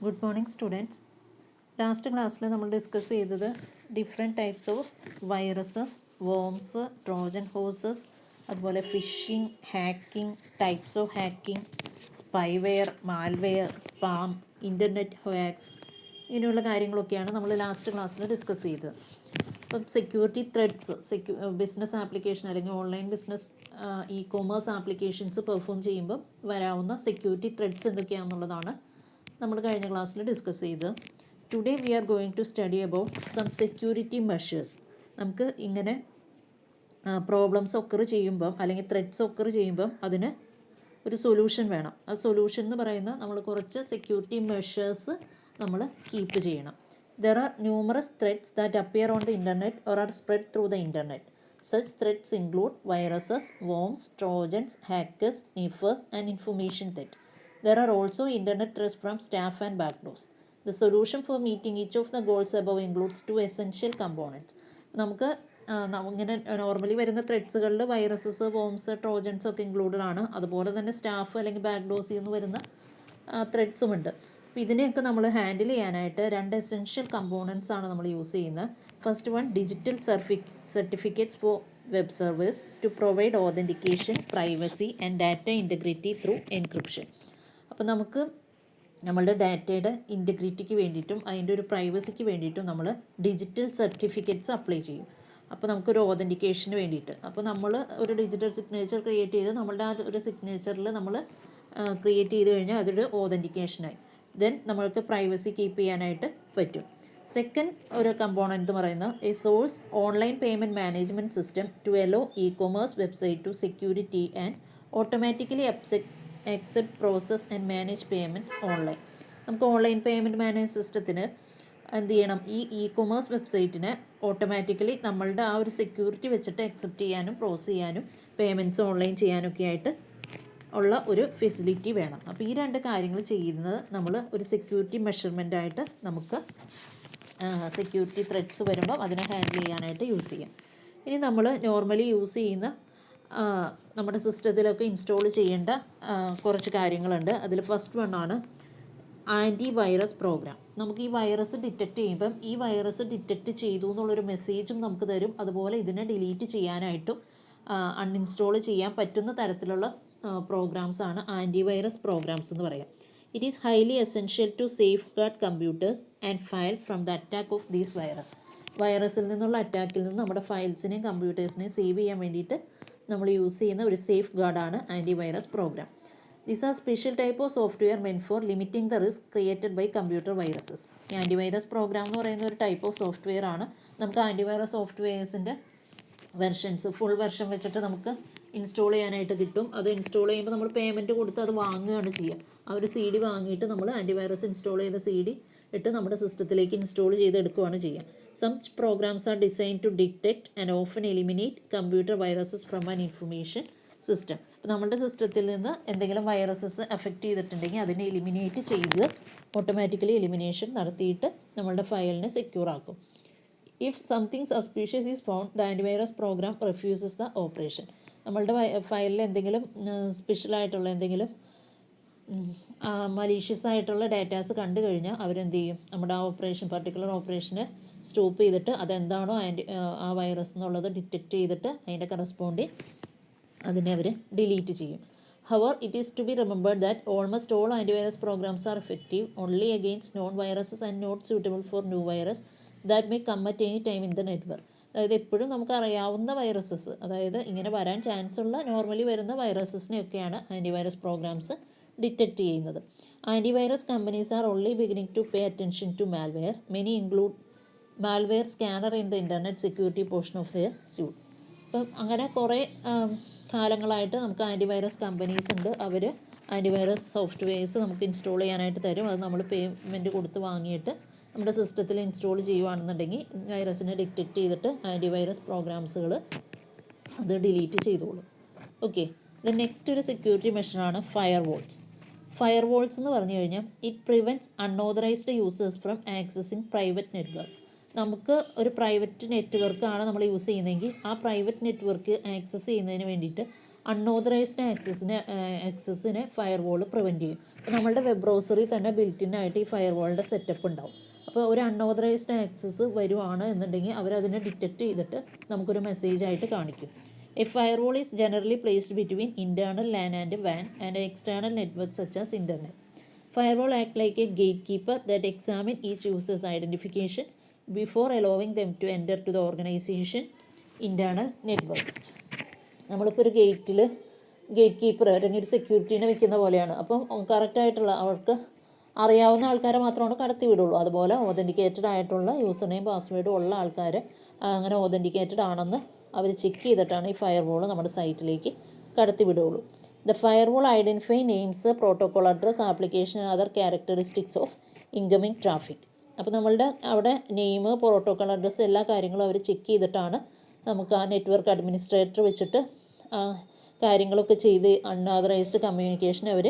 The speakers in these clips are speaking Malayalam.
Good morning, students. Last class we discussed different types of viruses, worms, Trojan horses, phishing, hacking, types of hacking, spyware, malware, spam, internet hacks. ഇങ്ങനെയുള്ള കാര്യങ്ങളൊക്കെയാണ് നമ്മൾ ലാസ്റ്റ് ക്ലാസ്സിൽ ഡിസ്കസ് ചെയ്തത്. അപ്പം സെക്യൂരിറ്റി ത്രെഡ്സ്, ബിസിനസ് ആപ്ലിക്കേഷൻ അല്ലെങ്കിൽ online business e-commerce applications perform ചെയ്യുമ്പോൾ വരാവുന്ന സെക്യൂരിറ്റി ത്രെഡ്സ് എന്തൊക്കെയാണെന്നുള്ളതാണ് നമ്മൾ കഴിഞ്ഞ ക്ലാസ്സിൽ ഡിസ്കസ് ചെയ്ത്. Today we are going to study about some security measures. നമുക്ക് ഇങ്ങനെ പ്രോബ്ലംസ് ഒക്കർ ചെയ്യുമ്പം അല്ലെങ്കിൽ ത്രെഡ്സ് ഒക്കർ ചെയ്യുമ്പം അതിന് ഒരു സൊല്യൂഷൻ വേണം. ആ സൊല്യൂഷൻ എന്ന് പറയുന്നത് നമ്മൾ കുറച്ച് സെക്യൂരിറ്റി മെഷേഴ്സ് നമ്മൾ കീപ്പ് ചെയ്യണം. There are numerous threats that appear on the internet or are spread through the internet. Such threats include viruses, worms, trojans, hackers, sniffers, and information theft. There are also internet threats from staff and backdoors. The solution for meeting each of the goals above includes two essential components. നമുക്ക് ഇങ്ങനെ നോർമലി വരുന്ന ത്രെഡ്സുകളിൽ വൈറസസ്, വോംസ്, ട്രോജൻസ് ഒക്കെ ഇൻക്ലൂഡഡ് ആണ്. അതുപോലെ തന്നെ സ്റ്റാഫ് അല്ലെങ്കിൽ ബാക്ക്ഡോസിൽ നിന്ന് വരുന്ന ത്രെഡ്സും ഉണ്ട്. അപ്പോൾ ഇതിനെയൊക്കെ നമ്മൾ ഹാൻഡിൽ ചെയ്യാനായിട്ട് രണ്ട് എസെൻഷ്യൽ കമ്പോണൻസ് ആണ് നമ്മൾ യൂസ് ചെയ്യുന്നത്. First one, digital certificates for web servers to provide authentication, privacy and data integrity through encryption. അപ്പോൾ നമുക്ക് നമ്മളുടെ ഡാറ്റയുടെ ഇൻറ്റഗ്രിറ്റിക്ക് വേണ്ടിയിട്ടും അതിൻ്റെ ഒരു പ്രൈവസിക്ക് വേണ്ടിയിട്ടും നമ്മൾ ഡിജിറ്റൽ സർട്ടിഫിക്കറ്റ്സ് അപ്ലൈ ചെയ്യും. അപ്പോൾ നമുക്കൊരു ഓതൻറ്റിക്കേഷന് വേണ്ടിയിട്ട്, അപ്പോൾ നമ്മൾ ഒരു ഡിജിറ്റൽ സിഗ്നേച്ചർ ക്രിയേറ്റ് ചെയ്ത് നമ്മളുടെ ആ ഒരു സിഗ്നേച്ചറിൽ നമ്മൾ ക്രിയേറ്റ് ചെയ്ത് കഴിഞ്ഞാൽ അതൊരു ഓതൻറ്റിക്കേഷനായി. ദെൻ നമ്മൾക്ക് പ്രൈവസി കീപ്പ് ചെയ്യാനായിട്ട് പറ്റും. സെക്കൻഡ് ഒരു കമ്പോണൻറ്റ് എന്ന് പറയുന്നത് a source online payment management system to allow e-commerce website to security and automatically accept, process and manage payments online. നമുക്ക് ഓൺലൈൻ പേയ്മെൻറ്റ് മാനേജ് സിസ്റ്റത്തിന് എന്ത് ചെയ്യണം, ഈ ഇ-കൊമേഴ്സ് വെബ്സൈറ്റിനെ ഓട്ടോമാറ്റിക്കലി നമ്മളുടെ ആ ഒരു സെക്യൂരിറ്റി വെച്ചിട്ട് അക്സെപ്റ്റ് ചെയ്യാനും പ്രോസസ് ചെയ്യാനും പേയ്മെൻറ്റ്സ് ഓൺലൈൻ ചെയ്യാനൊക്കെ ആയിട്ട് ഉള്ള ഒരു ഫെസിലിറ്റി വേണം. അപ്പോൾ ഈ രണ്ട് കാര്യങ്ങൾ ചെയ്യുന്നത് നമ്മൾ ഒരു സെക്യൂരിറ്റി മെഷർമെൻറ്റായിട്ട് നമുക്ക് സെക്യൂരിറ്റി ത്രെഡ്സ് വരുമ്പോൾ അതിനെ ഹാൻഡിൽ ചെയ്യാനായിട്ട് യൂസ് ചെയ്യാം. ഇനി നമ്മൾ നോർമലി യൂസ് ചെയ്യുന്ന നമ്മുടെ സിസ്റ്റത്തിലൊക്കെ ഇൻസ്റ്റാൾ ചെയ്യേണ്ട കുറച്ച് കാര്യങ്ങളുണ്ട്. അതിൽ ഫസ്റ്റ് വണ്ണാണ് ആൻറ്റി വൈറസ് പ്രോഗ്രാം. നമുക്ക് ഈ വൈറസ് ഡിറ്റക്റ്റ് ചെയ്യുമ്പം ഈ വൈറസ് ഡിറ്റക്റ്റ് ചെയ്തു എന്നുള്ളൊരു മെസ്സേജും നമുക്ക് തരും. അതുപോലെ ഇതിനെ ഡിലീറ്റ് ചെയ്യാനായിട്ടും അൺഇൻസ്റ്റാൾ ചെയ്യാൻ പറ്റുന്ന തരത്തിലുള്ള പ്രോഗ്രാംസാണ് ആൻറ്റി വൈറസ് പ്രോഗ്രാംസ് എന്ന് പറയാം. It is highly essential to safeguard computers and file from the attack of these virus. വൈറസിൽ നിന്നുള്ള അറ്റാക്കിൽ നിന്ന് നമ്മുടെ ഫയൽസിനെയും കമ്പ്യൂട്ടേഴ്സിനെയും സേവ് ചെയ്യാൻ വേണ്ടിയിട്ട് നമ്മൾ യൂസ് ചെയ്യുന്ന ഒരു സേഫ് ഗാർഡാണ് antivirus program. These are special type of software meant for limiting the risk created by computer viruses. ഈ ആൻറ്റി വൈറസ് പ്രോഗ്രാം എന്ന് പറയുന്ന ഒരു ടൈപ്പ് ഓഫ് സോഫ്റ്റ്വെയർ ആണ്. നമുക്ക് ആൻറ്റി വൈറസ് സോഫ്റ്റ്വെയർസിൻ്റെ വെർഷൻസ് ഫുൾ വെർഷൻ വെച്ചിട്ട് നമുക്ക് ഇൻസ്റ്റാൾ ചെയ്യാനായിട്ട് കിട്ടും. അത് ഇൻസ്റ്റാൾ ചെയ്യുമ്പോൾ നമ്മൾ പേയ്മെൻറ്റ് കൊടുത്ത് അത് വാങ്ങുകയാണ് ചെയ്യുക. ആ ഒരു CD വാങ്ങിയിട്ട് നമ്മൾ ആൻറ്റിവൈറസ് ഇൻസ്റ്റാൾ ചെയ്ത CD ഇട്ട് നമ്മുടെ സിസ്റ്റത്തിലേക്ക് ഇൻസ്റ്റാൾ ചെയ്തെടുക്കുകയാണ് ചെയ്യുക. Some programs are design to detect and often eliminate computer viruses from an information system. അപ്പോൾ നമ്മുടെ സിസ്റ്റത്തിൽ നിന്ന് എന്തെങ്കിലും വൈറസസ് അഫക്റ്റ് ചെയ്തിട്ടുണ്ടെങ്കിൽ അതിനെ എലിമിനേറ്റ് ചെയ്ത് ഓട്ടോമാറ്റിക്കലി എലിമിനേഷൻ നടത്തിയിട്ട് നമ്മളുടെ ഫയലിനെ സെക്യൂർ ആക്കും. If something suspicious is found, the antivirus program refuses the operation. നമ്മളുടെ ഫയലിൽ എന്തെങ്കിലും സ്പെഷ്യലായിട്ടുള്ള എന്തെങ്കിലും മലീഷ്യസ് ആയിട്ടുള്ള ഡാറ്റാസ് കണ്ടു കഴിഞ്ഞാൽ അവരെന്ത് ചെയ്യും, നമ്മുടെ ആ ഓപ്പറേഷൻ പർട്ടിക്കുലർ ഓപ്പറേഷനെ സ്റ്റോപ്പ് ചെയ്തിട്ട് അതെന്താണോ ആ വൈറസ് എന്നുള്ളത് ഡിറ്റക്റ്റ് ചെയ്തിട്ട് അതിൻ്റെ കറസ്പോണ്ടിങ് അതിനെ അവർ ഡിലീറ്റ് ചെയ്യും. However, it is to be remembered that almost all antivirus programs are effective only against known viruses and not suitable for new virus that may come at any time in the network. അതായത് എപ്പോഴും നമുക്ക് അറിയാവുന്ന വൈറസസ്, അതായത് ഇങ്ങനെ വരാൻ ചാൻസ് ഉള്ള നോർമലി വരുന്ന വൈറസസിനെയൊക്കെയാണ് ആൻറ്റിവൈറസ് പ്രോഗ്രാംസ് ഡിറ്റക്റ്റ് ചെയ്യുന്നത്. Antivirus companies are only beginning to pay attention to malware. Many include malware scanner in the internet security portion of their suite. അപ്പം അങ്ങനെ കുറേ കാലങ്ങളായിട്ട് നമുക്ക് ആൻറ്റിവൈറസ് കമ്പനീസ് ഉണ്ട്. അവർ ആൻറ്റിവൈറസ് സോഫ്റ്റ്വെയർസ് നമുക്ക് ഇൻസ്റ്റാൾ ചെയ്യാനായിട്ട് തരും. അത് നമ്മൾ പേയ്മെൻറ്റ് കൊടുത്ത് വാങ്ങിയിട്ട് നമ്മുടെ സിസ്റ്റത്തിൽ ഇൻസ്റ്റാൾ ചെയ്യുകയാണെന്നുണ്ടെങ്കിൽ വൈറസിനെ ഡിറ്റക്റ്റ് ചെയ്തിട്ട് ആൻറ്റിവൈറസ് പ്രോഗ്രാംസുകൾ അത് ഡിലീറ്റ് ചെയ്തോളും. ഓക്കെ, ദ നെക്സ്റ്റ് ഒരു സെക്യൂരിറ്റി മെഷറാണ് ഫയർവാൾസ്. ഫയർവാൾസ് എന്ന് പറഞ്ഞു കഴിഞ്ഞാൽ it prevents unauthorised users from accessing private network. നമുക്ക് ഒരു പ്രൈവറ്റ് നെറ്റ്വർക്കാണ് നമ്മൾ യൂസ് ചെയ്യുന്നതെങ്കിൽ ആ പ്രൈവറ്റ് നെറ്റ്വർക്ക് ആക്സസ് ചെയ്യുന്നതിന് വേണ്ടിയിട്ട് അൺഓതറൈസ്ഡ് ആക്സസിനെ ഫയർവാൾ പ്രിവെൻറ്റ് ചെയ്യും. അപ്പോൾ നമ്മളുടെ വെബ് ബ്രൗസറിൽ തന്നെ ബിൽറ്റിനായിട്ട് ഈ ഫയർവാളിൻ്റെ സെറ്റപ്പ് ഉണ്ടാവും. അപ്പോൾ ഒരു അൺഓതറൈസ്ഡ് ആക്സസ് വരുവാണ് എന്നുണ്ടെങ്കിൽ അവരതിനെ ഡിറ്റക്റ്റ് ചെയ്തിട്ട് നമുക്കൊരു മെസ്സേജായിട്ട് കാണിക്കും. A firewall is generally placed between internal LAN and WAN and external network such as internet. Firewall act like a gatekeeper that examine each user's identification before allowing them to enter to the organization internal networks. നമ്മളിപ്പോൾ ഒരു ഗേറ്റ് കീപ്പർ അല്ലെങ്കിൽ ഒരു സെക്യൂരിറ്റീനെ വെക്കുന്ന പോലെയാണ്. അപ്പം കറക്റ്റായിട്ടുള്ള അവർക്ക് അറിയാവുന്ന ആൾക്കാരെ മാത്രമാണ് കടത്തി വിടുള്ളൂ. അതുപോലെ ഓതൻറ്റിക്കേറ്റഡ് ആയിട്ടുള്ള യൂസർ നെയിം പാസ്വേഡും ഉള്ള ആൾക്കാർ അങ്ങനെ ഓതൻറ്റിക്കേറ്റഡ് ആണെന്ന് അവർ ചെക്ക് ചെയ്തിട്ടാണ് ഈ ഫയർവാൾ നമ്മുടെ സൈറ്റിലേക്ക് കടത്തി വിടുള്ളൂ. The firewall identify names, protocol address, application and other characteristics of incoming traffic. അപ്പോൾ നമ്മളുടെ അവിടെ നെയിം, പ്രോട്ടോക്കോൾ അഡ്രസ്സ് എല്ലാ കാര്യങ്ങളും അവർ ചെക്ക് ചെയ്തിട്ടാണ് നമുക്ക് ആ നെറ്റ്വർക്ക് അഡ്മിനിസ്ട്രേറ്റർ വെച്ചിട്ട് കാര്യങ്ങളൊക്കെ ചെയ്ത് അൺഓതറൈസ്ഡ് കമ്മ്യൂണിക്കേഷൻ അവർ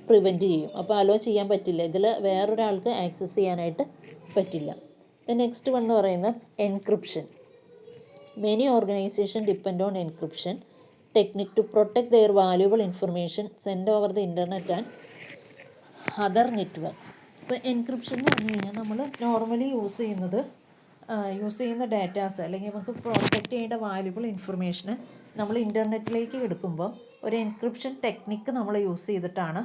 പ്രിവെൻറ്റ് ചെയ്യും. അപ്പോൾ അലോ ചെയ്യാൻ പറ്റില്ല, ഇതിൽ വേറൊരാൾക്ക് ആക്സസ് ചെയ്യാനായിട്ട് പറ്റില്ല. നെക്സ്റ്റ് വൺ എന്ന് പറയുന്നത് encryption. Many organisation depend on encryption technique to protect their valuable information sent over the internet and other networks. ഇപ്പോൾ എൻക്രിപ്ഷൻ എന്ന് പറഞ്ഞു കഴിഞ്ഞാൽ നമ്മൾ നോർമലി യൂസ് ചെയ്യുന്ന ഡാറ്റാസ് അല്ലെങ്കിൽ നമുക്ക് പ്രൊട്ടക്റ്റ് ചെയ്യേണ്ട വാല്യുബിൾ ഇൻഫർമേഷന് നമ്മൾ ഇൻ്റർനെറ്റിലേക്ക് എടുക്കുമ്പോൾ ഒരു എൻക്രിപ്ഷൻ ടെക്നിക്ക് നമ്മൾ യൂസ് ചെയ്തിട്ടാണ്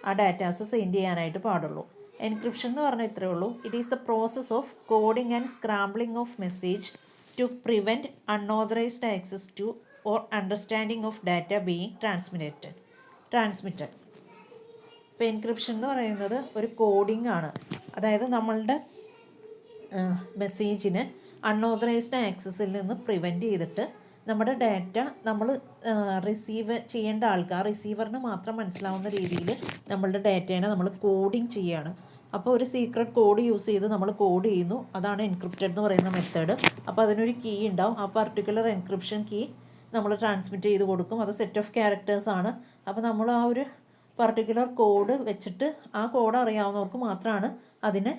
ആ ഡാറ്റാസ് സെൻഡ് ചെയ്യാനായിട്ട് പാടുള്ളൂ. എൻക്രിപ്ഷൻ എന്ന് പറഞ്ഞാൽ ഇത്രയേ ഉള്ളൂ. It is the process of coding and scrambling of message to prevent unauthorised access to or understanding of data being transmitted. ഇപ്പോൾ എൻക്രിപ്ഷൻ എന്ന് പറയുന്നത് ഒരു കോഡിംഗ് ആണ്. അതായത് നമ്മളുടെ മെസ്സേജിന് അൺഓതറൈസ്ഡ് ആക്സസിൽ നിന്ന് പ്രിവെൻറ്റ് ചെയ്തിട്ട് നമ്മുടെ ഡാറ്റ നമ്മൾ റിസീവ് ചെയ്യേണ്ട റിസീവറിന് മാത്രം മനസ്സിലാവുന്ന രീതിയിൽ നമ്മളുടെ ഡാറ്റേനെ നമ്മൾ കോഡിങ് ചെയ്യുകയാണ്. അപ്പോൾ ഒരു സീക്രട്ട് കോഡ് യൂസ് ചെയ്ത് നമ്മൾ കോഡ് ചെയ്യുന്നു. അതാണ് എൻക്രിപ്റ്റഡ് എന്ന് പറയുന്ന മെത്തേഡ്. അപ്പോൾ അതിനൊരു കീ ഉണ്ടാവും. ആ പർട്ടിക്കുലർ എൻക്രിപ്ഷൻ കീ നമ്മൾ ട്രാൻസ്മിറ്റ് ചെയ്ത് കൊടുക്കും. അത് സെറ്റ് ഓഫ് ക്യാരക്ടേഴ്സാണ്. അപ്പോൾ നമ്മൾ ആ ഒരു പർട്ടിക്കുലർ കോഡ് വെച്ചിട്ട് ആ കോഡ് അറിയാവുന്നവർക്ക് മാത്രമാണ് അതിനെ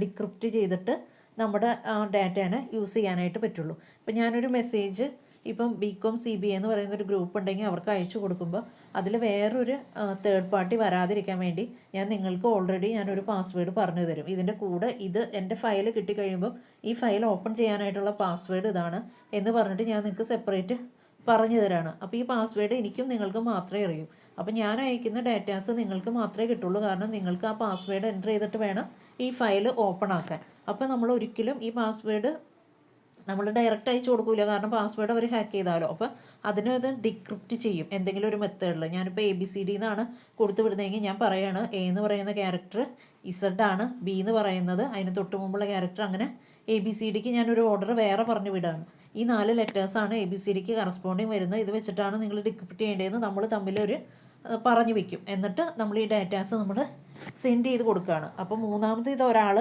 ഡിക്രിപ്റ്റ് ചെയ്തിട്ട് നമ്മുടെ ഡാറ്റേനെ യൂസ് ചെയ്യാനായിട്ട് പറ്റുള്ളൂ. ഇപ്പോൾ ഞാനൊരു മെസ്സേജ് ഇപ്പം BCom CBA എന്ന് പറയുന്നൊരു ഗ്രൂപ്പ് ഉണ്ടെങ്കിൽ അവർക്ക് അയച്ചു കൊടുക്കുമ്പോൾ അതിൽ വേറൊരു തേർഡ് പാർട്ടി വരാതിരിക്കാൻ വേണ്ടി നിങ്ങൾക്ക് ഓൾറെഡി ഞാനൊരു പാസ്വേഡ് പറഞ്ഞു തരും. ഇതിൻ്റെ കൂടെ എൻ്റെ ഫയൽ കിട്ടിക്കഴിയുമ്പോൾ ഈ ഫയൽ ഓപ്പൺ ചെയ്യാനായിട്ടുള്ള പാസ്വേഡ് ഇതാണ് എന്ന് പറഞ്ഞിട്ട് ഞാൻ നിങ്ങൾക്ക് സെപ്പറേറ്റ് പറഞ്ഞു തരാണ്. അപ്പോൾ ഈ പാസ്വേഡ് എനിക്കും നിങ്ങൾക്കും മാത്രമേ അറിയൂ. അപ്പോൾ ഞാൻ അയക്കുന്ന ഡാറ്റാസ് നിങ്ങൾക്ക് മാത്രമേ കിട്ടുള്ളൂ. കാരണം നിങ്ങൾക്ക് ആ പാസ്വേഡ് എൻ്റർ ചെയ്തിട്ട് വേണം ഈ ഫയൽ ഓപ്പൺ ആക്കാൻ. അപ്പോൾ നമ്മൾ ഒരിക്കലും ഈ പാസ്വേഡ് നമ്മൾ ഡയറക്റ്റ് അയച്ചു കൊടുക്കില്ല. കാരണം പാസ്വേഡ് അവർ ഹാക്ക് ചെയ്താലോ. അപ്പോൾ അതിനത് ഡിക്രിപ്റ്റ് ചെയ്യും എന്തെങ്കിലും ഒരു മെത്തേഡിൽ. ഞാനിപ്പോൾ ABCD എന്നാണ് കൊടുത്തു വിടുന്നതെങ്കിൽ ഞാൻ പറയുകയാണ് A എന്ന് പറയുന്ന ക്യാരക്ടർ Z ആണ്, B എന്ന് പറയുന്നത് അതിന് തൊട്ട് മുമ്പുള്ള ക്യാരക്ടർ, അങ്ങനെ ABCDക്ക് ഞാനൊരു ഓർഡർ വേറെ പറഞ്ഞു വിടുകയാണ്. ഈ 4 ലെറ്റേഴ്സാണ് ABCDക്ക് കറസ്പോണ്ടിങ് വരുന്നത്. ഇത് വെച്ചിട്ടാണ് നിങ്ങൾ ഡിക്രിപ്റ്റ് ചെയ്യേണ്ടതെന്ന് നമ്മൾ തമ്മിലൊരു പറഞ്ഞു വയ്ക്കും. എന്നിട്ട് നമ്മൾ ഈ ഡാറ്റാസ് നമ്മൾ സെൻഡ് ചെയ്ത് കൊടുക്കുകയാണ്. അപ്പോൾ മൂന്നാമത് ഒരാൾ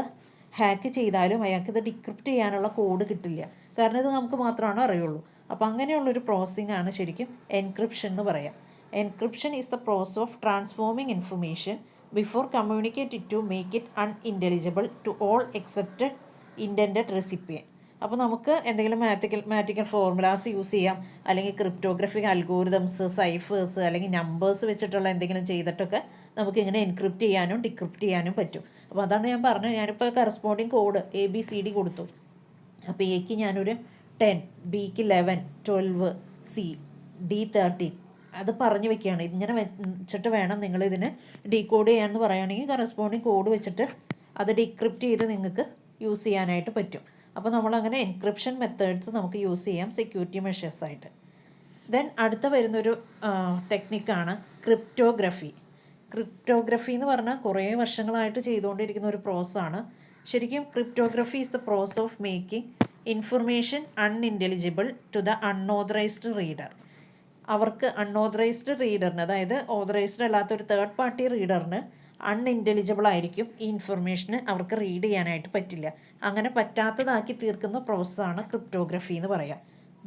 ഹാക്ക് ചെയ്താലും അയാൾക്കിത് ഡിക്രിപ്റ്റ് ചെയ്യാനുള്ള കോഡ് കിട്ടില്ല. കാരണം ഇത് നമുക്ക് മാത്രമാണ് അറിയുള്ളൂ. അപ്പോൾ അങ്ങനെയുള്ളൊരു പ്രോസസ്സിംഗ് ആണ് ശരിക്കും എൻക്രിപ്ഷൻ എന്ന് പറയാം. Encryption is the process of transforming information before communicate it to make it unintelligible to all excepted intended recipient. അപ്പോൾ നമുക്ക് എന്തെങ്കിലും മാത്തമാറ്റിക്കൽ ഫോർമുലാസ് യൂസ് ചെയ്യാം, അല്ലെങ്കിൽ ക്രിപ്റ്റോഗ്രഫിക് അൽഗോരിതംസ്, സൈഫേഴ്സ് അല്ലെങ്കിൽ നമ്പേഴ്സ് വെച്ചിട്ടുള്ള എന്തെങ്കിലും ചെയ്തിട്ടൊക്കെ നമുക്കിങ്ങനെ എൻക്രിപ്റ്റ് ചെയ്യാനും ഡിക്രിപ്റ്റ് ചെയ്യാനും പറ്റും. അപ്പോൾ അതാണ് ഞാൻ പറഞ്ഞത്. ഞാനിപ്പോൾ കറസ്പോണ്ടിങ് കോഡ് ABCD കൊടുത്തു. അപ്പോൾ Aക്ക് ഞാനൊരു 10, Bക്ക് 11, 12, C, D 13 അത് പറഞ്ഞു വെക്കുകയാണ്. ഇങ്ങനെ വെച്ചിട്ട് വേണം നിങ്ങളിതിനെ ഡീകോഡ് ചെയ്യാമെന്ന് പറയുകയാണെങ്കിൽ കറസ്പോണ്ടിങ് കോഡ് വെച്ചിട്ട് അത് ഡിക്രിപ്റ്റ് ചെയ്ത് നിങ്ങൾക്ക് യൂസ് ചെയ്യാനായിട്ട് പറ്റും. അപ്പോൾ നമ്മളങ്ങനെ എൻക്രിപ്ഷൻ മെത്തേഡ്സ് നമുക്ക് യൂസ് ചെയ്യാം സെക്യൂരിറ്റി മെഷേഴ്സായിട്ട്. ദെൻ അടുത്ത വരുന്നൊരു ടെക്നിക്കാണ് ക്രിപ്റ്റോഗ്രഫി. ക്രിപ്റ്റോഗ്രഫി എന്ന് പറഞ്ഞാൽ കുറേ വർഷങ്ങളായിട്ട് ചെയ്തുകൊണ്ടിരിക്കുന്ന ഒരു പ്രോസസ്സാണ്. ശരിക്കും cryptography is the process of making information unintelligible to the unauthorised reader. അവർക്ക് അൺഓതറൈസ്ഡ് റീഡറിന്, അതായത് ഓതറൈസ്ഡ് അല്ലാത്തൊരു തേർഡ് പാർട്ടി റീഡറിന് അൺഇൻ്റലിജിബിൾ ആയിരിക്കും. ഈ ഇൻഫർമേഷന് അവർക്ക് റീഡ് ചെയ്യാനായിട്ട് പറ്റില്ല. അങ്ങനെ പറ്റാത്തതാക്കി തീർക്കുന്ന പ്രോസസ്സാണ് ക്രിപ്റ്റോഗ്രഫി എന്ന് പറയാം.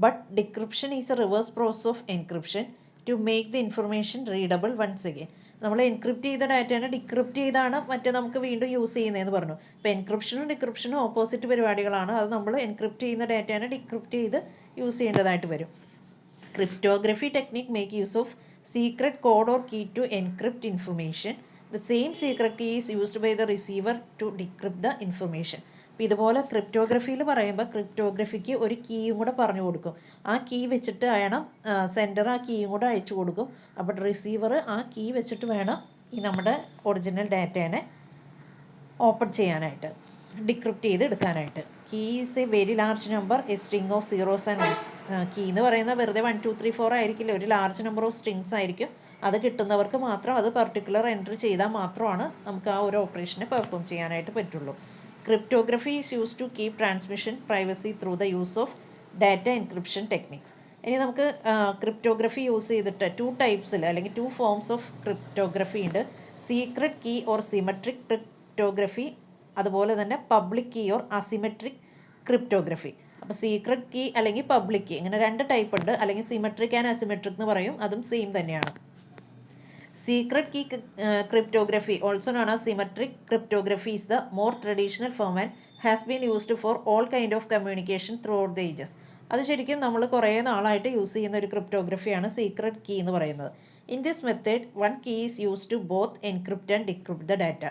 But decryption is a reverse process of encryption to make the information readable once again. നമ്മൾ എൻക്രിപ്റ്റ് ചെയ്ത ഡാറ്റേനെ ഡിക്രിപ്റ്റ് ചെയ്താണ് നമുക്ക് വീണ്ടും യൂസ് ചെയ്യുന്നതെന്ന് പറഞ്ഞു. ഇപ്പോൾ എൻക്രിപ്ഷനും ഡിക്രിപ്ഷനും ഓപ്പോസിറ്റ് പരിപാടികളാണ്. അത് നമ്മൾ എൻക്രിപ്റ്റ് ചെയ്യുന്ന ഡാറ്റേനെ ഡിക്രിപ്റ്റ് ചെയ്ത് യൂസ് ചെയ്യേണ്ടതായിട്ട് വരും. Cryptography technique make use of secret code or key to encrypt information. The same secret key is used by the receiver to decrypt the information. അപ്പോൾ ഇതുപോലെ ക്രിപ്റ്റോഗ്രഫിയിൽ പറയുമ്പോൾ ക്രിപ്റ്റോഗ്രഫിക്ക് ഒരു കീയും കൂടെ പറഞ്ഞു കൊടുക്കും. ആ കീ വെച്ചിട്ട് വേണം സെൻഡർ ആ കീയും കൂടെ അയച്ചു കൊടുക്കും. അപ്പോൾ റിസീവർ ആ കീ വെച്ചിട്ട് വേണം ഈ നമ്മുടെ ഒറിജിനൽ ഡാറ്റേനെ ഓപ്പൺ ചെയ്യാനായിട്ട്, ഡിക്രിപ്റ്റ് ചെയ്ത് എടുക്കാനായിട്ട്. Key is a very large number, a string of zeros and ones. Key എന്ന് പറയുന്നത് വെറുതെ 1 2 3 4 ആയിരിക്കില്ല, ഒരു ലാർജ് നമ്പർ ഓഫ് സ്ട്രിങ്സ് ആയിരിക്കും. അത് കിട്ടുന്നവർക്ക് മാത്രം അത് പർട്ടിക്കുലർ എൻട്രി ചെയ്താൽ മാത്രമാണ് നമുക്ക് ആ ഒരു ഓപ്പറേഷനെ പെർഫോം ചെയ്യാനായിട്ട് പറ്റുള്ളൂ. Cryptography is use to keep transmission privacy through the use of data encryption techniques. ഇനി നമുക്ക് ക്രിപ്റ്റോഗ്രഫി യൂസ് ചെയ്തിട്ട് 2 ടൈപ്സിൽ അല്ലെങ്കിൽ 2 ഫോംസ് ഓഫ് ക്രിപ്റ്റോഗ്രഫി ഉണ്ട്. Secret key or symmetric cryptography, അതുപോലെ തന്നെ public key or asymmetric cryptography. അപ്പോൾ സീക്രട്ട് കീ അല്ലെങ്കിൽ പബ്ലിക് കീ, ഇങ്ങനെ 2 ടൈപ്പ് ഉണ്ട്. അല്ലെങ്കിൽ സിമെട്രിക് ആൻഡ് അസിമെട്രിക് എന്ന് പറയും, അതും സെയിം തന്നെയാണ്. Secret key cryptography, also known as symmetric cryptography, is the more traditional form and has been used for all kind of communication throughout the ages. അത് ശരിക്കും നമ്മൾ കുറേ നാളായിട്ട് യൂസ് ചെയ്യുന്ന ഒരു ക്രിപ്റ്റോഗ്രഫിയാണ് സീക്രട്ട് കീ എന്ന് പറയുന്നത്. In this method one key is use to both encrypt and decrypt the data.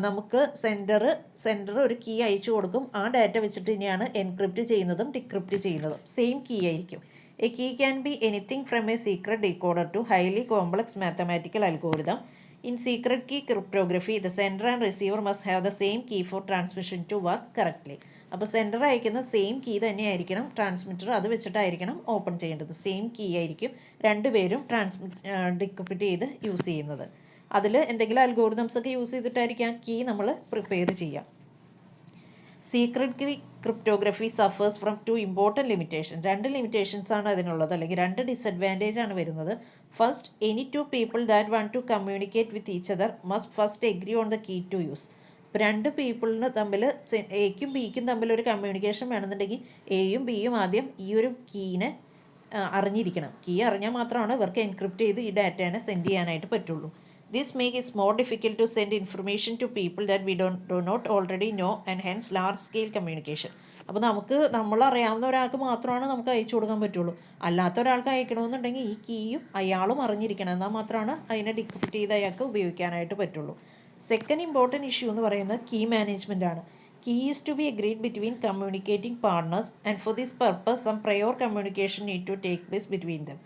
നമുക്ക് സെൻഡർ ഒരു കീ അയച്ചു കൊടുക്കും, ആ ഡാറ്റ വെച്ചിട്ട് തന്നെയാണ് എൻക്രിപ്റ്റ് ചെയ്യുന്നതും ഡിക്രിപ്റ്റ് ചെയ്യുന്നതും. സെയിം കീ ആയിരിക്കും. A key can be anything from a secret decoder to highly complex mathematical algorithm. In secret key cryptography, the sender and receiver must have the same key for transmission to work correctly. അപ്പോൾ സെൻഡർ അയക്കുന്ന സെയിം കീ തന്നെ ആയിരിക്കണം, ട്രാൻസ്മിറ്റർ അത് വെച്ചിട്ടായിരിക്കണം ഓപ്പൺ ചെയ്യേണ്ടത്. സെയിം കീ ആയിരിക്കും രണ്ടുപേരും ഡിക്രിപ്റ്റ് ചെയ്ത് യൂസ് ചെയ്യുന്നത്. അതിൽ എന്തെങ്കിലും അൽഗോരിതംസ് ഒക്കെ യൂസ് ചെയ്തിട്ടായിരിക്കും ആ കീ നമ്മൾ പ്രിപ്പയർ ചെയ്യുക. Secret key cryptography suffers from 2 important limitations. 2 limitations ആണ് അതിനുള്ളത്, അല്ലെങ്കിൽ 2 ഡിസഡ്വാൻറ്റേജ് ആണ് വരുന്നത്. First, any 2 people that want to communicate with each other must first agree on the key to use. ഇപ്പോൾ 2 പീപ്പിളിന് തമ്മിൽ എക്കും ബിക്കും തമ്മിൽ ഒരു കമ്മ്യൂണിക്കേഷൻ വേണമെന്നുണ്ടെങ്കിൽ എയും ബിയും ആദ്യം ഈ ഒരു കീനെ അറിഞ്ഞിരിക്കണം. കീ അറിഞ്ഞാൽ മാത്രമാണ് ഇവർക്ക് എൻക്രിപ്റ്റ് ചെയ്ത് ഈ ഡാറ്റേനെ സെൻഡ് ചെയ്യാനായിട്ട് പറ്റുള്ളൂ. This makes it more difficult to send information to people that we do not already know, and hence large scale communication. അപ്പോൾ നമ്മൾ അറിയാവുന്ന ഒരാൾക്ക് മാത്രമാണ് നമുക്ക് അയച്ചു കൊടുക്കാൻ പറ്റുള്ളൂ. അല്ലാത്ത ഒരാൾക്ക് അയക്കണമെന്നുണ്ടെങ്കിൽ ഈ കീയും അയാളും അറിഞ്ഞിരിക്കണം, എന്നാൽ മാത്രമാണ് അതിനെ ഡിക്രിപ്റ്റ് ചെയ്ത് അയാൾക്ക് ഉപയോഗിക്കാനായിട്ട് പറ്റുള്ളൂ. സെക്കൻഡ് ഇമ്പോർട്ടൻറ്റ് ഇഷ്യൂ എന്ന് പറയുന്നത് കീ മാനേജ്മെൻ്റ് ആണ്. Key is to be agreed between communicating partners, and for this purpose some prior communication need to take place between them.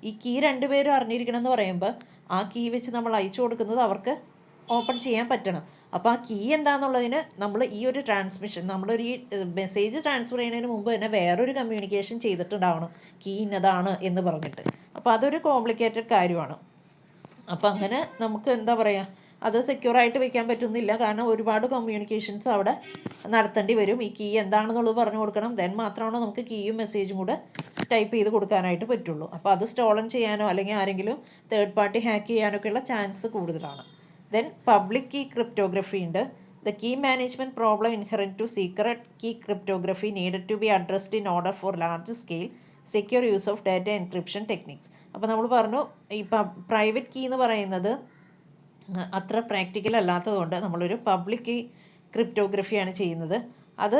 ഈ കീ രണ്ടുപേരും അറിഞ്ഞിരിക്കണം എന്ന് പറയുമ്പോൾ ആ കീ വെച്ച് നമ്മൾ അയച്ചു കൊടുക്കുന്നത് അവർക്ക് ഓപ്പൺ ചെയ്യാൻ പറ്റണം. അപ്പോൾ ആ കീ എന്താണെന്നുള്ളതിന് നമ്മൾ ഈ ഒരു ട്രാൻസ്മിഷൻ, നമ്മളൊരു ഈ മെസ്സേജ് ട്രാൻസ്ഫർ ചെയ്യുന്നതിന് മുമ്പ് തന്നെ വേറൊരു കമ്മ്യൂണിക്കേഷൻ ചെയ്തിട്ടുണ്ടാവണം കീ ഇന്നതാണ് എന്ന് പറഞ്ഞിട്ട്. അപ്പോൾ അതൊരു കോംപ്ലിക്കേറ്റഡ് കാര്യമാണ്. അപ്പോൾ അങ്ങനെ നമുക്ക് എന്താ പറയുക, അത് സെക്യൂറായിട്ട് വെക്കാൻ പറ്റുന്നില്ല. കാരണം ഒരുപാട് കമ്മ്യൂണിക്കേഷൻസ് അവിടെ നടത്തേണ്ടി വരും. ഈ കീ എന്താണെന്നുള്ളത് പറഞ്ഞു കൊടുക്കണം, ദെൻ മാത്രമാണ് നമുക്ക് കീയും മെസ്സേജും കൂടെ ടൈപ്പ് ചെയ്ത് കൊടുക്കാനായിട്ട് പറ്റുള്ളൂ. അപ്പോൾ അത് സ്റ്റോളൻ ചെയ്യാനോ അല്ലെങ്കിൽ ആരെങ്കിലും തേർഡ് പാർട്ടി ഹാക്ക് ചെയ്യാനൊക്കെയുള്ള ചാൻസ് കൂടുതലാണ്. ദെൻ പബ്ലിക് കീ ക്രിപ്റ്റോഗ്രഫി ഉണ്ട്. The key management problem inherent to secret key cryptography needed to be addressed in order for large scale secure use of data encryption techniques. അപ്പോൾ നമ്മൾ പറഞ്ഞു ഈ പ്രൈവറ്റ് കീ എന്ന് പറയുന്നത് അത്ര പ്രാക്ടിക്കൽ അല്ലാത്തതുകൊണ്ട് നമ്മളൊരു പബ്ലിക് കീ ക്രിപ്റ്റോഗ്രഫിയാണ് ചെയ്യുന്നത്. അത്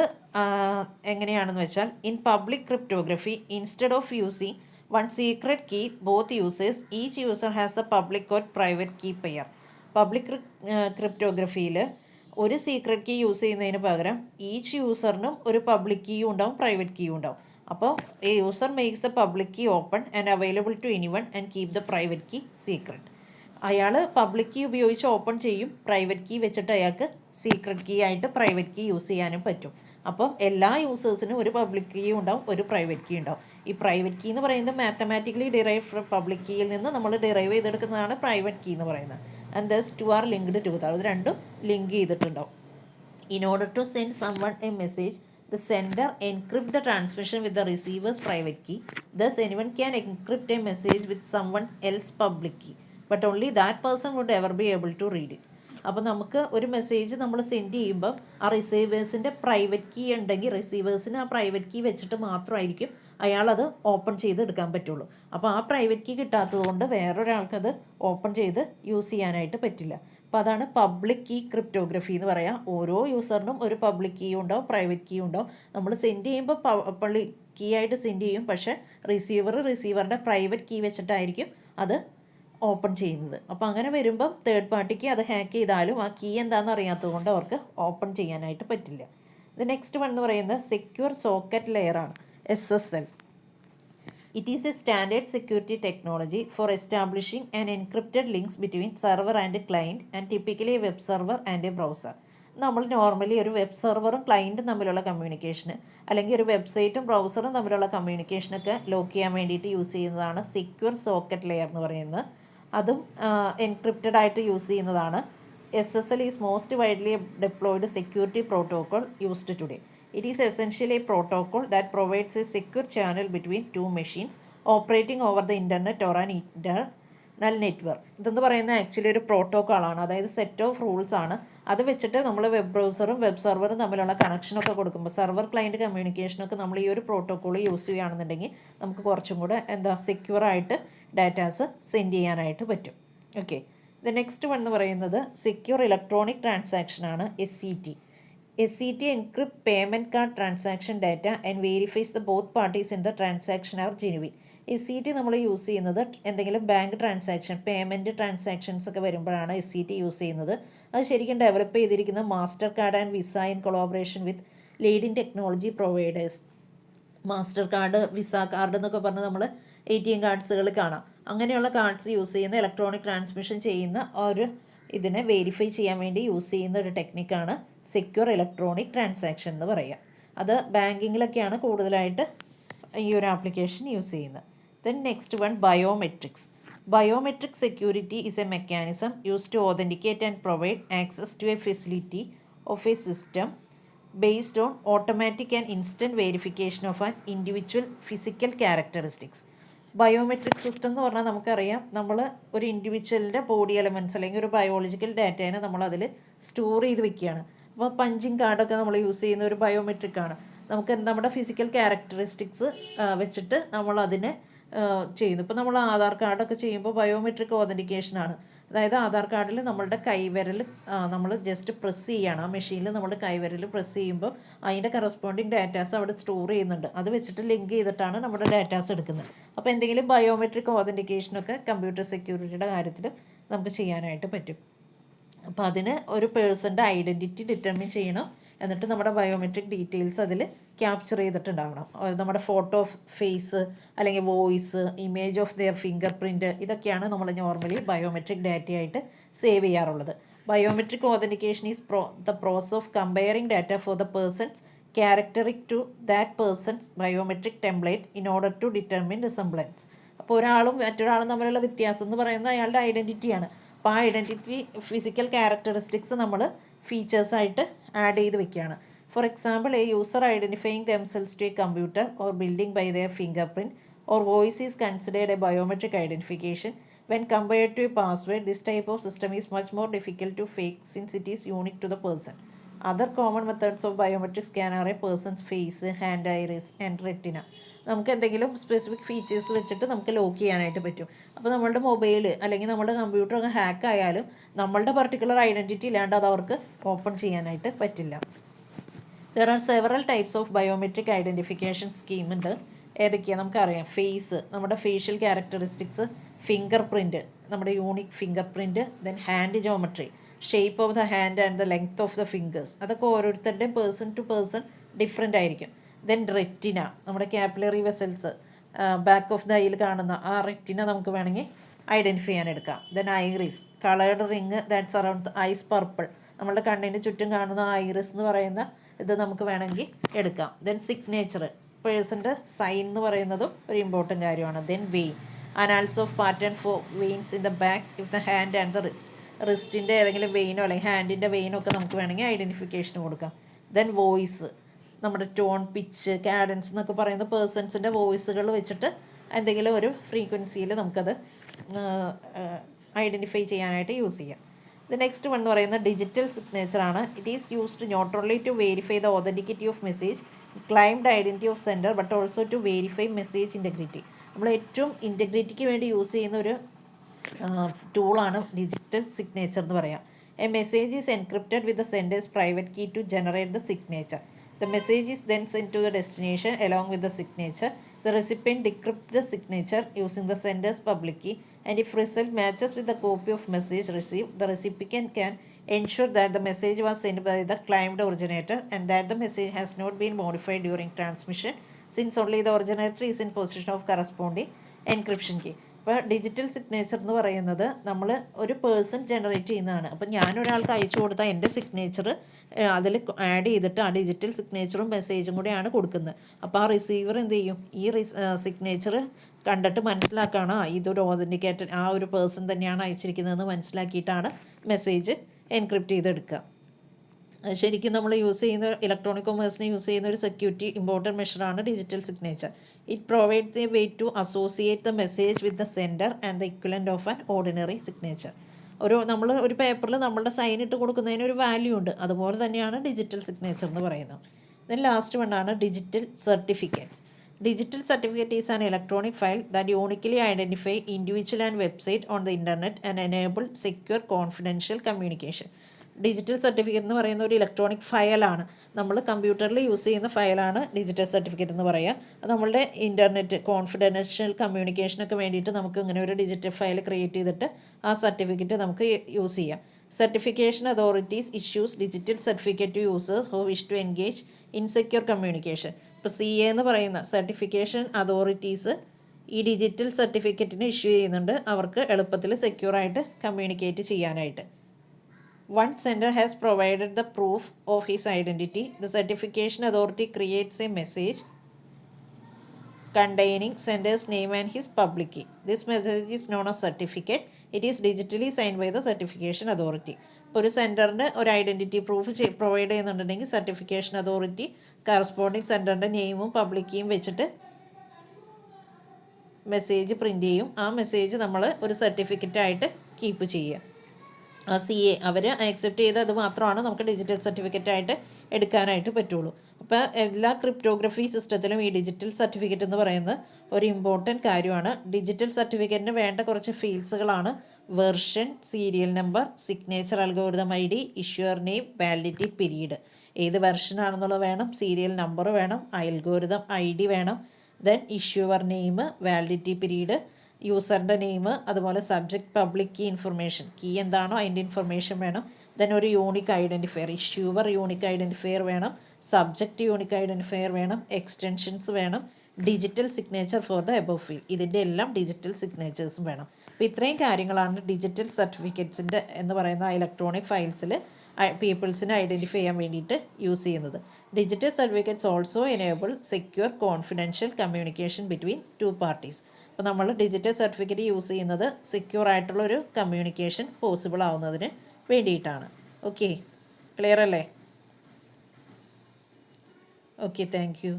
എങ്ങനെയാണെന്ന് വെച്ചാൽ, in public cryptography instead of using one secret key both users each user has the public or private key pair. Public ക്രിപ്റ്റോഗ്രഫിയിൽ ഒരു സീക്രട്ട് കീ യൂസ് ചെയ്യുന്നതിന് പകരം ഈച്ച് യൂസറിനും ഒരു പബ്ലിക് കീയും ഉണ്ടാവും, പ്രൈവറ്റ് കീയും ഉണ്ടാവും. അപ്പോൾ a user makes the public key open and available to anyone and keep the private key secret. അയാൾ പബ്ലിക് കീ ഉപയോഗിച്ച് ഓപ്പൺ ചെയ്യും, പ്രൈവറ്റ് കീ വെച്ചിട്ട് അയാൾക്ക് സീക്രട്ട് കീ ആയിട്ട് പ്രൈവറ്റ് കീ യൂസ് ചെയ്യാനും പറ്റും. അപ്പം എല്ലാ യൂസേഴ്സിനും ഒരു പബ്ലിക് കീ ഉണ്ടാവും, ഒരു പ്രൈവറ്റ് കീ ഉണ്ടാവും. ഈ പ്രൈവറ്റ് കീ എന്ന് പറയുന്നത് മാത്തമാറ്റിക്കലി ഡിറൈവ് ഫ്രം പബ്ലിക് കീയിൽ നിന്ന് നമ്മൾ ഡിറൈവ് ചെയ്തെടുക്കുന്നതാണ് പ്രൈവറ്റ് കീ എന്ന് പറയുന്നത്. And thus 2 are linked together. അത് രണ്ടും ലിങ്ക് ചെയ്തിട്ടുണ്ടാവും. In order to send someone a message, the sender encrypt the transmission with the receiver's private key. Thus anyone can encrypt a message with someone else's public key, but only that person would ever be able to read it. അപ്പോൾ നമുക്ക് ഒരു മെസ്സേജ് നമ്മൾ സെൻഡ് ചെയ്യുമ്പോൾ ആ റിസീവേഴ്സിൻ്റെ പ്രൈവറ്റ് കീ ഉണ്ടെങ്കിൽ റിസീവേഴ്സിന് ആ പ്രൈവറ്റ് കീ വെച്ചിട്ട് മാത്രമായിരിക്കും അയാളത് ഓപ്പൺ ചെയ്ത് എടുക്കാൻ പറ്റുള്ളൂ. അപ്പോൾ ആ പ്രൈവറ്റ് കീ കിട്ടാത്തത് കൊണ്ട് വേറൊരാൾക്കത് ഓപ്പൺ ചെയ്ത് യൂസ് ചെയ്യാനായിട്ട് പറ്റില്ല. അപ്പോൾ അതാണ് പബ്ലിക് കീ ക്രിപ്റ്റോഗ്രഫി എന്ന് പറയാം. ഓരോ യൂസറിനും ഒരു പബ്ലിക് കീ ഉണ്ടാവും, പ്രൈവറ്റ് കീ ഉണ്ടാവും. നമ്മൾ സെൻഡ് ചെയ്യുമ്പോൾ പബ്ലിക് കീ ആയിട്ട് സെൻഡ് ചെയ്യും, പക്ഷേ റിസീവറിൻ്റെ പ്രൈവറ്റ് കീ വെച്ചിട്ടായിരിക്കും അത് ഓപ്പൺ ചെയ്യുന്നത്. അപ്പോൾ അങ്ങനെ വരുമ്പം തേർഡ് പാർട്ടിക്ക് അത് ഹാക്ക് ചെയ്താലും ആ കീ എന്താണെന്ന് അറിയാത്തത് കൊണ്ട് അവർക്ക് ഓപ്പൺ ചെയ്യാനായിട്ട് പറ്റില്ല. ഇത് നെക്സ്റ്റ് വൺ എന്ന് പറയുന്നത് സെക്യൂർ സോക്കറ്റ് ലെയറാണ്, SSL. It is a standard security technology for establishing an encrypted links between server and client and typically a web server and a browser. നമ്മൾ നോർമലി ഒരു വെബ് സെർവറും ക്ലയൻറ്റും തമ്മിലുള്ള കമ്മ്യൂണിക്കേഷന്, അല്ലെങ്കിൽ ഒരു വെബ്സൈറ്റും ബ്രൗസറും തമ്മിലുള്ള കമ്മ്യൂണിക്കേഷനൊക്കെ ലോക്ക് ചെയ്യാൻ വേണ്ടിയിട്ട് യൂസ് ചെയ്യുന്നതാണ് സെക്യൂർ സോക്കറ്റ് ലെയർ എന്ന് പറയുന്നത്. അതും എൻക്രിപ്റ്റഡ് ആയിട്ട് യൂസ് ചെയ്യുന്നതാണ്. SSL is most widely deployed security protocol used today. It is essentially a protocol that provides a secure channel between two machines operating over the internet or an internal network. ഇതെന്ന് പറയുന്നത് ആക്ച്വലി ഒരു പ്രോട്ടോക്കോളാണ്, അതായത് സെറ്റ് ഓഫ് റൂൾസ് ആണ്. അത് വെച്ചിട്ട് നമ്മൾ വെബ് ബ്രൗസറും വെബ് സെർവറും തമ്മിലുള്ള കണക്ഷനൊക്കെ കൊടുക്കുമ്പോൾ സെർവർ ക്ലയൻറ്റ് കമ്മ്യൂണിക്കേഷനൊക്കെ നമ്മൾ ഈ ഒരു പ്രോട്ടോക്കോൾ യൂസ് ചെയ്യുകയാണെന്നുണ്ടെങ്കിൽ നമുക്ക് കുറച്ചും കൂടെ സെക്യൂറായിട്ട് ഡാറ്റാസ് സെൻഡ് ചെയ്യാനായിട്ട് പറ്റും. ഓക്കെ, ദ നെക്സ്റ്റ് വൺ എന്ന് പറയുന്നത് സെക്യൂർ ഇലക്ട്രോണിക് ട്രാൻസാക്ഷൻ ആണ്, SCT. SCT encrypt payment card transaction data and verifies the both parties in the transaction are genuine. SCT നമ്മൾ യൂസ് ചെയ്യുന്നത് എന്തെങ്കിലും ബാങ്ക് ട്രാൻസാക്ഷൻ, പേയ്മെൻറ്റ് ട്രാൻസാക്ഷൻസ് ഒക്കെ വരുമ്പോഴാണ് SCT യൂസ് ചെയ്യുന്നത്. അത് ശരിക്കും ഡെവലപ്പ് ചെയ്തിരിക്കുന്നത് master card and visa in collaboration with leading technology providers. Master card, visa card എന്നൊക്കെ പറഞ്ഞ് നമ്മൾ ATM കാർഡ്സുകൾ കാണാം. അങ്ങനെയുള്ള കാർഡ്സ് യൂസ് ചെയ്യുന്ന ഇലക്ട്രോണിക് ട്രാൻസ്മിഷൻ ചെയ്യുന്ന ഒരു ഇതിനെ വെരിഫൈ ചെയ്യാൻ വേണ്ടി യൂസ് ചെയ്യുന്ന ഒരു ടെക്നിക്കാണ് സെക്യൂർ ഇലക്ട്രോണിക് ട്രാൻസാക്ഷൻ എന്ന് പറയുക. അത് ബാങ്കിങ്ങിലൊക്കെയാണ് കൂടുതലായിട്ട് ഈ ഒരു ആപ്ലിക്കേഷൻ യൂസ് ചെയ്യുന്നത്. Then next one biometrics. Biometric security is a mechanism used to authenticate and provide access to a facility of a system based on automatic and instant verification of an individual physical characteristics. Biometric system എന്ന് പറഞ്ഞാൽ നമുക്കറിയാം, നമ്മൾ ഒരു ഇൻഡിവിജ്വലിൻ്റെ ബോഡി എലമെൻറ്റ്സ് അല്ലെങ്കിൽ ഒരു ബയോളജിക്കൽ ഡാറ്റേനെ നമ്മളതിൽ സ്റ്റോർ ചെയ്ത് വെക്കുകയാണ്. അപ്പോൾ പഞ്ചിങ് കാർഡൊക്കെ നമ്മൾ യൂസ് ചെയ്യുന്ന ഒരു ബയോമെട്രിക്കാണ്. നമുക്ക് നമ്മുടെ ഫിസിക്കൽ ക്യാരക്ടറിസ്റ്റിക്സ് വെച്ചിട്ട് നമ്മളതിനെ ചെയ്യുന്നു. ഇപ്പോൾ നമ്മൾ ആധാർ കാർഡൊക്കെ ചെയ്യുമ്പോൾ ബയോമെട്രിക് ഓതൻറ്റിക്കേഷനാണ്. അതായത് ആധാർ കാർഡിൽ നമ്മളുടെ കൈവിരൽ നമ്മൾ ജസ്റ്റ് പ്രസ് ചെയ്യുകയാണ്. ആ മെഷീനിൽ നമ്മുടെ കൈവിരൽ പ്രസ് ചെയ്യുമ്പോൾ അതിൻ്റെ കറസ്പോണ്ടിങ് ഡാറ്റാസ് അവിടെ സ്റ്റോർ ചെയ്യുന്നുണ്ട്. അത് വെച്ചിട്ട് ലിങ്ക് ചെയ്തിട്ടാണ് നമ്മുടെ ഡാറ്റാസ് എടുക്കുന്നത്. അപ്പോൾ എന്തെങ്കിലും ബയോമെട്രിക് ഓതൻറ്റിക്കേഷനൊക്കെ കമ്പ്യൂട്ടർ സെക്യൂരിറ്റിയുടെ കാര്യത്തിൽ നമുക്ക് ചെയ്യാനായിട്ട് പറ്റും. അപ്പോൾ അതിന് ഒരു പേഴ്സൻ്റെ ഐഡൻറ്റിറ്റി ഡിറ്റർമിൻ ചെയ്യണം. എന്നിട്ട് നമ്മുടെ ബയോമെട്രിക് ഡീറ്റെയിൽസ് അതിൽ ക്യാപ്ചർ ചെയ്തിട്ടുണ്ടാവണം. നമ്മുടെ ഫോട്ടോ, ഫേസ് അല്ലെങ്കിൽ voice, image of their fingerprint, ഇതൊക്കെയാണ് നമ്മൾ നോർമലി ബയോമെട്രിക് ഡാറ്റയായിട്ട് സേവ് ചെയ്യാറുള്ളത്. Biometric authentication is the process of comparing data for the person's characteristic to that person's biometric template in order to determine resemblance. അപ്പോൾ ഒരാളും മറ്റൊരാളും തമ്മിലുള്ള വ്യത്യാസം എന്ന് പറയുന്നത് അയാളുടെ ഐഡൻറ്റിറ്റിയാണ്. അപ്പോൾ ആ ഐഡൻറ്റിറ്റി ഫിസിക്കൽ ക്യാരക്ടറിസ്റ്റിക്സ് നമ്മൾ ഫീച്ചേഴ്സായിട്ട് ആഡ് ചെയ്ത് വെക്കുകയാണ്. For example, a user identifying themselves to a computer or building by their fingerprint or voice is considered a biometric identification. When compared to a password, this type of system is much more difficult to fake since it is unique to the person. Other common methods of biometric scan are a person's face, hand, iris and retina. നമുക്ക് എന്തെങ്കിലും സ്പെസിഫിക് ഫീച്ചേഴ്സ് വെച്ചിട്ട് നമുക്ക് ലോക്ക് ചെയ്യാനായിട്ട് പറ്റും. അപ്പോൾ നമ്മളുടെ മൊബൈൽ അല്ലെങ്കിൽ നമ്മുടെ കമ്പ്യൂട്ടറൊക്കെ ഹാക്ക് ആയാലും നമ്മളുടെ പർട്ടിക്കുലർ ഐഡൻറ്റിറ്റി ഇല്ലാണ്ട് അത് അവർക്ക് ഓപ്പൺ ചെയ്യാനായിട്ട് പറ്റില്ല. There are several types of biometric identification scheme ഉണ്ട്. ഏതൊക്കെയാണ് നമുക്കറിയാം. ഫേസ്, നമ്മുടെ ഫേഷ്യൽ ക്യാരക്ടറിസ്റ്റിക്സ്, ഫിംഗർ പ്രിൻറ്റ്, നമ്മുടെ unique fingerprint, then hand geometry, shape of the hand and the length of the fingers. അതൊക്കെ ഓരോരുത്തരുടെയും പേഴ്സൺ ടു പേഴ്സൺ ഡിഫറെൻ്റ് ആയിരിക്കും. ദെൻ റെറ്റിന, നമ്മുടെ capillary vessels, back of the ഐയിൽ കാണുന്ന ആ റെറ്റിന നമുക്ക് വേണമെങ്കിൽ ഐഡൻറ്റിഫൈ ചെയ്യാൻ എടുക്കാം. Then iris, coloured ring that's around eyes purple, നമ്മുടെ കണ്ണിന് ചുറ്റും കാണുന്ന ഐറിസ് എന്ന് പറയുന്ന ഇത് നമുക്ക് വേണമെങ്കിൽ എടുക്കാം. ദെൻ സിഗ്നേച്ചർ, പേഴ്സൻ്റെ സൈൻ എന്ന് പറയുന്നതും ഒരു ഇമ്പോർട്ടൻ്റ് കാര്യമാണ്. Then vein, analysis of pattern for veins in the back of the hand and the wrist, റിസ്റ്റിൻ്റെ ഏതെങ്കിലും വെയിനോ അല്ലെങ്കിൽ ഹാൻഡിൻ്റെ വെയിനോ ഒക്കെ നമുക്ക് വേണമെങ്കിൽ ഐഡൻറ്റിഫിക്കേഷൻ കൊടുക്കാം. ദെൻ വോയിസ്, നമ്മുടെ ടോൺ, പിച്ച്, കാഡൻസ് എന്നൊക്കെ പറയുന്ന പേഴ്സൺസിൻ്റെ വോയിസുകൾ വെച്ചിട്ട് എന്തെങ്കിലും ഒരു ഫ്രീക്വൻസിയിൽ നമുക്കത് ഐഡൻറ്റിഫൈ ചെയ്യാനായിട്ട് യൂസ് ചെയ്യാം. ദ നെക്സ്റ്റ് വൺ എന്ന് പറയുന്നത് ഡിജിറ്റൽ സിഗ്നേച്ചറാണ്. It is used not only to verify the authenticity of message, claimed identity of sender, but also to verify message integrity. നമ്മൾ ഏറ്റവും ഇൻറ്റഗ്രിറ്റിക്ക് വേണ്ടി യൂസ് ചെയ്യുന്ന ഒരു ടൂളാണ് ഡിജിറ്റൽ സിഗ്നേച്ചർ എന്ന് പറയാം. A message is encrypted with the sender's private key to generate the signature. The message is then sent to the destination along with the signature. The recipient decrypts the signature using the sender's public key, and if result matches with the copy of message received, the recipient can ensure that the message was sent by the claimed originator and that the message has not been modified during transmission, since only the originator is in possession of corresponding encryption key. അപ്പോൾ ഡിജിറ്റൽ സിഗ്നേച്ചർ എന്ന് പറയുന്നത് നമ്മൾ ഒരു പേഴ്സൺ ജനറേറ്റ് ചെയ്യുന്നതാണ്. അപ്പം ഞാനൊരാൾക്ക് അയച്ചു കൊടുത്താൽ എൻ്റെ സിഗ്നേച്ചർ അതിൽ ആഡ് ചെയ്തിട്ട് ആ ഡിജിറ്റൽ സിഗ്നേച്ചറും മെസ്സേജും കൂടെയാണ് കൊടുക്കുന്നത്. അപ്പോൾ ആ റിസീവർ എന്ത് ചെയ്യും, ഈ സിഗ്നേച്ചർ കണ്ടിട്ട് മനസ്സിലാക്കുകയാണ് ഇതൊരു ഓതൻറ്റിക്കേറ്റഡ് ആ ഒരു പേഴ്സൺ തന്നെയാണ് അയച്ചിരിക്കുന്നതെന്ന് മനസ്സിലാക്കിയിട്ടാണ് മെസ്സേജ് എൻക്രിപ്റ്റ് ചെയ്തെടുക്കുക. ശരിക്കും നമ്മൾ യൂസ് ചെയ്യുന്ന ഇലക്ട്രോണിക് കൊമേഴ്സിന് യൂസ് ചെയ്യുന്ന ഒരു സെക്യൂരിറ്റി ഇമ്പോർട്ടൻറ്റ് മെഷറാണ് digital signature. It provides a way to associate the message with the sender and the equivalent of an ordinary signature. നമ്മൾ ഒരു പേപ്പറിൽ നമ്മളുടെ സൈൻ ഇട്ട് കൊടുക്കുന്നതിന് ഒരു വാല്യൂ ഉണ്ട്. അതുപോലെ തന്നെയാണ് ഡിജിറ്റൽ സിഗ്നേച്ചർ എന്ന് പറയുന്നത്. ദെൻ ലാസ്റ്റ് വണ്ണാണ് digital certificate. Digital certificate is an electronic file that uniquely identify individual and website on the internet and enable secure confidential communication. Digital certificate എന്ന് പറയുന്ന ഒരു ഇലക്ട്രോണിക് ഫയലാണ്. നമ്മൾ കമ്പ്യൂട്ടറിൽ യൂസ് ചെയ്യുന്ന ഫയലാണ് ഡിജിറ്റൽ സർട്ടിഫിക്കറ്റ് എന്ന് പറയുക. അത് നമ്മളുടെ ഇൻ്റർനെറ്റ് കോൺഫിഡൻഷ്യൽ കമ്മ്യൂണിക്കേഷനൊക്കെ വേണ്ടിയിട്ട് നമുക്ക് ഇങ്ങനെ ഒരു ഡിജിറ്റൽ ഫയൽ ക്രിയേറ്റ് ചെയ്തിട്ട് ആ സർട്ടിഫിക്കറ്റ് നമുക്ക് യൂസ് ചെയ്യാം. Certification authorities issues digital certificate to users who wish to engage in secure communication. ഇപ്പോൾ CA എന്ന് പറയുന്ന സർട്ടിഫിക്കേഷൻ അതോറിറ്റീസ് ഈ ഡിജിറ്റൽ സർട്ടിഫിക്കറ്റിന് ഇഷ്യൂ ചെയ്യുന്നുണ്ട് അവർക്ക് എളുപ്പത്തിൽ സെക്യൂറായിട്ട് കമ്മ്യൂണിക്കേറ്റ് ചെയ്യാനായിട്ട്. Once sender has provided the proof of his identity, the certification authority creates a message containing sender's name and his public key. This message is known as certificate. It is digitally signed by the certification authority. ഒരു സെൻഡറിന് ഒരു ഐഡൻറ്റിറ്റി പ്രൂഫ് പ്രൊവൈഡ് ചെയ്യുന്നുണ്ടെങ്കിൽ സർട്ടിഫിക്കേഷൻ അതോറിറ്റി കറസ്പോണ്ടിങ് സെൻഡറിൻ്റെ നെയിമും പബ്ലിക് കീയും വെച്ചിട്ട് മെസ്സേജ് പ്രിൻ്റ് ചെയ്യും. ആ മെസ്സേജ് നമ്മൾ ഒരു സർട്ടിഫിക്കറ്റായിട്ട് കീപ്പ് ചെയ്യുക. CA അവർ അക്സെപ്റ്റ് ചെയ്ത് അത് മാത്രമാണ് നമുക്ക് ഡിജിറ്റൽ സർട്ടിഫിക്കറ്റായിട്ട് എടുക്കാനായിട്ട് പറ്റുള്ളൂ. അപ്പോൾ എല്ലാ ക്രിപ്റ്റോഗ്രഫി സിസ്റ്റത്തിലും ഈ ഡിജിറ്റൽ സർട്ടിഫിക്കറ്റ് എന്ന് പറയുന്നത് ഒരു ഇമ്പോർട്ടൻറ്റ് കാര്യമാണ്. ഡിജിറ്റൽ സർട്ടിഫിക്കറ്റിന് വേണ്ട കുറച്ച് ഫീൽഡ്സുകളാണ് version, serial number, signature algorithm ID, issuer name, validity period. ഏത് വെർഷനാണെന്നുള്ളത് വേണം, സീരിയൽ നമ്പർ വേണം, അൽഗോരിതം ID വേണം, then issuer name, validity period, യൂസറിൻ്റെ നെയിം, അതുപോലെ subject public key information, key എന്താണോ അതിൻ്റെ ഇൻഫർമേഷൻ വേണം. ദെൻ ഒരു unique identifier, issuer unique identifier വേണം, സബ്ജക്റ്റ് യൂണിക് ഐഡൻറ്റിഫയർ വേണം, എക്സ്റ്റൻഷൻസ് വേണം, digital signature for the above field. ഇതിൻ്റെ എല്ലാം ഡിജിറ്റൽ സിഗ്നേച്ചേഴ്സും വേണം. അപ്പോൾ ഇത്രയും കാര്യങ്ങളാണ് ഡിജിറ്റൽ സർട്ടിഫിക്കറ്റ്സിൻ്റെ എന്ന് പറയുന്ന ഇലക്ട്രോണിക് ഫയൽസിൽ പീപ്പിൾസിനെ ഐഡൻറ്റിഫൈ ചെയ്യാൻ വേണ്ടിയിട്ട് യൂസ് ചെയ്യുന്നത്. Digital certificates also enable secure confidential communication between two parties. അപ്പോൾ നമ്മൾ ഡിജിറ്റൽ സർട്ടിഫിക്കറ്റ് യൂസ് ചെയ്യുന്നത് സെക്യൂർ ആയിട്ടുള്ളൊരു കമ്മ്യൂണിക്കേഷൻ പോസിബിൾ ആവുന്നതിന് വേണ്ടിയിട്ടാണ്. ഓക്കെ, ക്ലിയർ അല്ലേ? Okay, thank you.